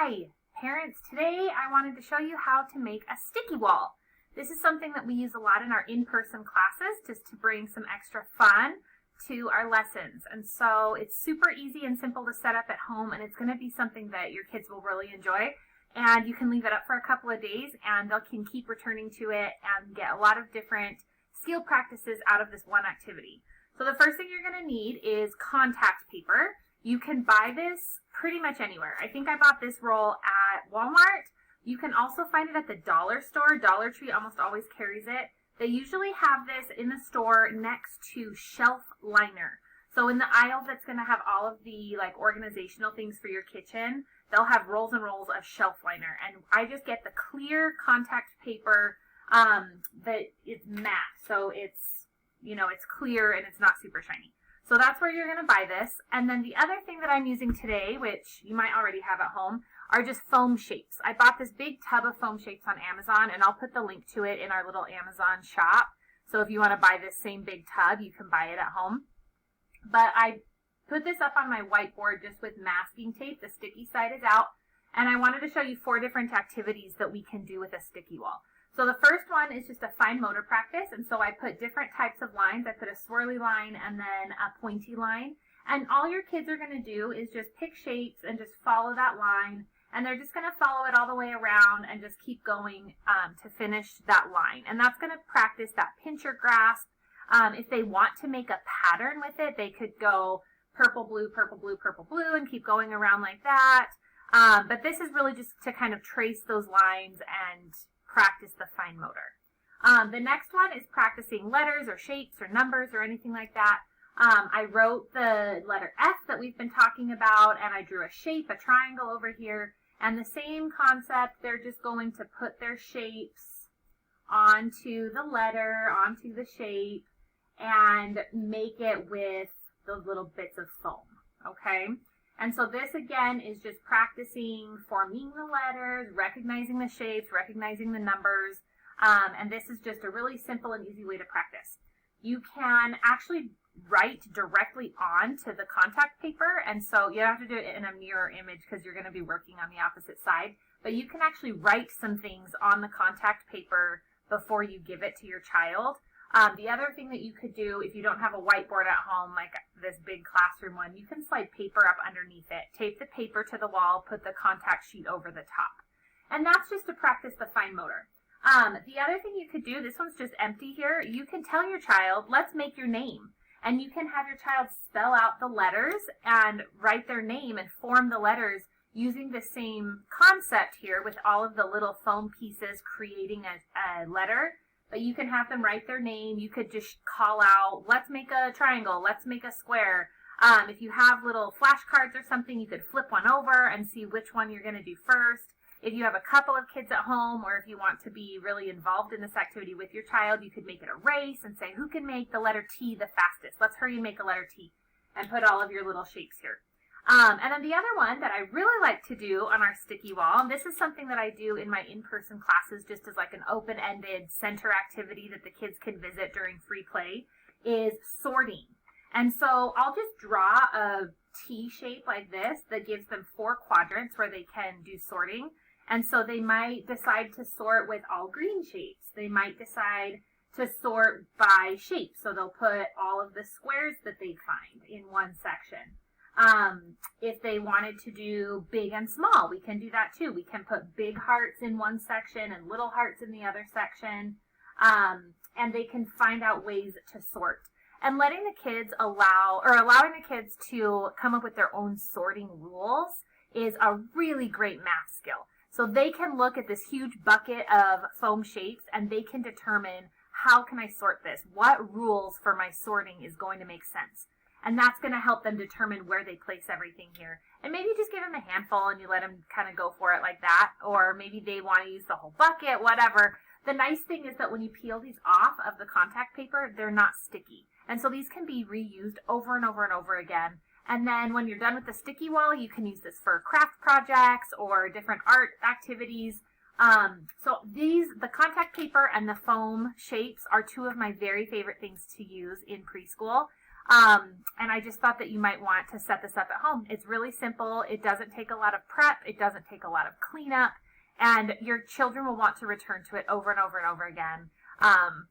Hi, parents. Today I wanted to show you how to make a sticky wall. This is something that we use a lot in our in-person classes just to bring some extra fun to our lessons. And so it's super easy and simple to set up at home, and it's going to be something that your kids will really enjoy. And you can leave it up for a couple of days and they can keep returning to it and get a lot of different skill practices out of this one activity. So the first thing you're going to need is contact paper. You can buy this pretty much anywhere. I think I bought this roll at Walmart. You can also find it at the dollar store. Dollar Tree almost always carries it. They usually have this in the store next to shelf liner. So in the aisle that's going to have all of the organizational things for your kitchen, they'll have rolls and rolls of shelf liner. And I just get the clear contact paper that is matte. So it's, it's clear and it's not super shiny. So that's where you're going to buy this. And then the other thing that I'm using today, which you might already have at home, are just foam shapes. I bought this big tub of foam shapes on Amazon, and I'll put the link to it in our little Amazon shop. So if you want to buy this same big tub, you can buy it at home. But I put this up on my whiteboard just with masking tape. The sticky side is out. And I wanted to show you 4 different activities that we can do with a sticky wall. So the first one is just a fine motor practice, and so I put different types of lines. I put a swirly line and then a pointy line, and all your kids are going to do is just pick shapes and just follow that line, and they're just going to follow it all the way around and just keep going to finish that line. And that's going to practice that pincher grasp. If they want to make a pattern with it, they could go purple, blue, purple, blue, purple, blue, and keep going around like that. But this is really just to kind of trace those lines and practice the fine motor. The next one is practicing letters or shapes or numbers or anything like that. I wrote the letter F that we've been talking about, and I drew a shape, a triangle over here. And the same concept, they're just going to put their shapes onto the letter, onto the shape, and make it with those little bits of foam, okay? And so this, again, is just practicing forming the letters, recognizing the shapes, recognizing the numbers, and this is just a really simple and easy way to practice. You can actually write directly onto the contact paper, and so you don't have to do it in a mirror image because you're going to be working on the opposite side, but you can actually write some things on the contact paper before you give it to your child. The other thing that you could do, if you don't have a whiteboard at home, like this big classroom one, you can slide paper up underneath it, tape the paper to the wall, put the contact sheet over the top. And that's just to practice the fine motor. The other thing you could do, this one's just empty here, you can tell your child, let's make your name. And you can have your child spell out the letters and write their name and form the letters using the same concept here with all of the little foam pieces creating a letter. But you can have them write their name. You could just call out, let's make a triangle, let's make a square. If you have little flashcards or something, you could flip one over and see which one you're going to do first. If you have a couple of kids at home, or if you want to be really involved in this activity with your child, you could make it a race and say, who can make the letter T the fastest? Let's hurry and make a letter T, and put all of your little shapes here. And then the other one that I really like to do on our sticky wall, and this is something that I do in my in-person classes just as like an open-ended center activity that the kids can visit during free play, is sorting. And so I'll just draw a T shape like this that gives them 4 quadrants where they can do sorting. And so they might decide to sort with all green shapes. They might decide to sort by shape. So they'll put all of the squares that they find in one section. If they wanted to do big and small, we can do that too. We can put big hearts in one section and little hearts in the other section. And they can find out ways to sort. And letting the kids allowing the kids to come up with their own sorting rules is a really great math skill. So they can look at this huge bucket of foam shapes and they can determine, how can I sort this? What rules for my sorting is going to make sense? And that's going to help them determine where they place everything here. And maybe you just give them a handful and you let them kind of go for it like that. Or maybe they want to use the whole bucket, whatever. The nice thing is that when you peel these off of the contact paper, they're not sticky. And so these can be reused over and over and over again. And then when you're done with the sticky wall, you can use this for craft projects or different art activities. So the contact paper and the foam shapes are 2 of my very favorite things to use in preschool. And I just thought that you might want to set this up at home. It's really simple. It doesn't take a lot of prep. It doesn't take a lot of cleanup. And your children will want to return to it over and over and over again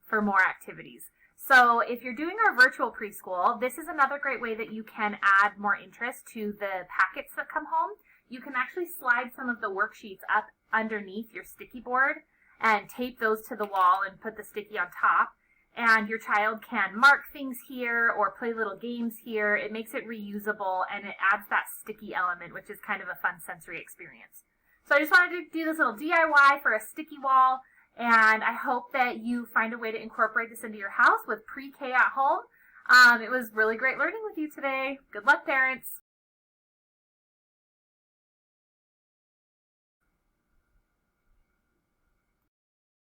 for more activities. So if you're doing our virtual preschool, this is another great way that you can add more interest to the packets that come home. You can actually slide some of the worksheets up underneath your sticky board and tape those to the wall and put the sticky on top. And your child can mark things here or play little games here. It makes it reusable and it adds that sticky element, which is kind of a fun sensory experience. So I just wanted to do this little DIY for a sticky wall, and I hope that you find a way to incorporate this into your house with pre-K at home. It was really great learning with you today. Good luck, parents.